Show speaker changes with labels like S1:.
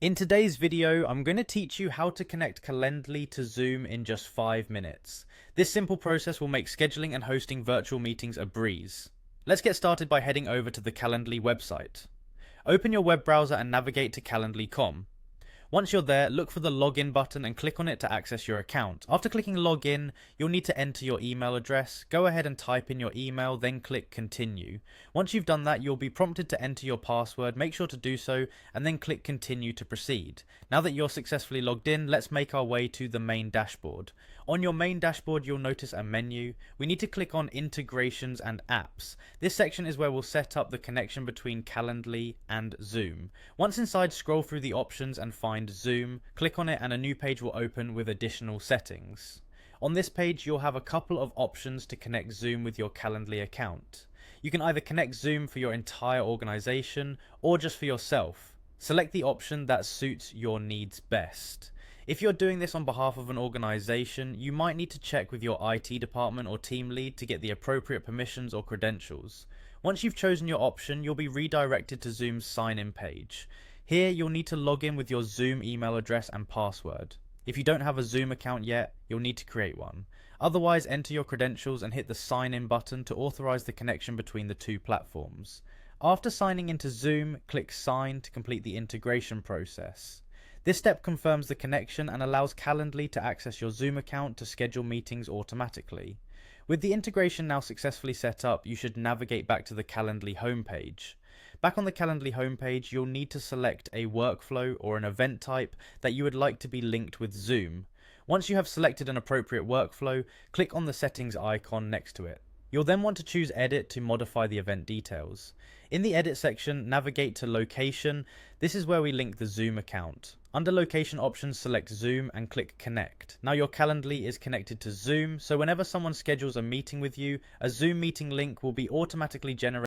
S1: In today's video, I'm going to teach you how to connect Calendly to Zoom in just 5 minutes. This simple process will make scheduling and hosting virtual meetings a breeze. Let's get started by heading over to the Calendly website. Open your web browser and navigate to calendly.com. Once you're there, look for the login button and click on it to access your account. After clicking login, you'll need to enter your email address. Go ahead and type in your email, then click continue. Once you've done that, you'll be prompted to enter your password. Make sure to do so and then click continue to proceed. Now that you're successfully logged in, let's make our way to the main dashboard. On your main dashboard, you'll notice a menu. We need to click on integrations and apps. This section is where we'll set up the connection between Calendly and Zoom. Once inside, scroll through the options and find Zoom, click on it and a new page will open with additional settings. On this page you'll have a couple of options to connect Zoom with your Calendly account. You can either connect Zoom for your entire organization or just for yourself. Select the option that suits your needs best. If you're doing this on behalf of an organization, you might need to check with your IT department or team lead to get the appropriate permissions or credentials. Once you've chosen your option, you'll be redirected to Zoom's sign-in page. Here, you'll need to log in with your Zoom email address and password. If you don't have a Zoom account yet, you'll need to create one. Otherwise, enter your credentials and hit the sign in button to authorize the connection between the two platforms. After signing into Zoom, click sign to complete the integration process. This step confirms the connection and allows Calendly to access your Zoom account to schedule meetings automatically. With the integration now successfully set up, you should navigate back to the Calendly homepage. Back on the Calendly homepage, you'll need to select a workflow or an event type that you would like to be linked with Zoom. Once you have selected an appropriate workflow, click on the settings icon next to it. You'll then want to choose Edit to modify the event details. In the Edit section, navigate to Location. This is where we link the Zoom account. Under Location options, select Zoom and click Connect. Now your Calendly is connected to Zoom, so whenever someone schedules a meeting with you, a Zoom meeting link will be automatically generated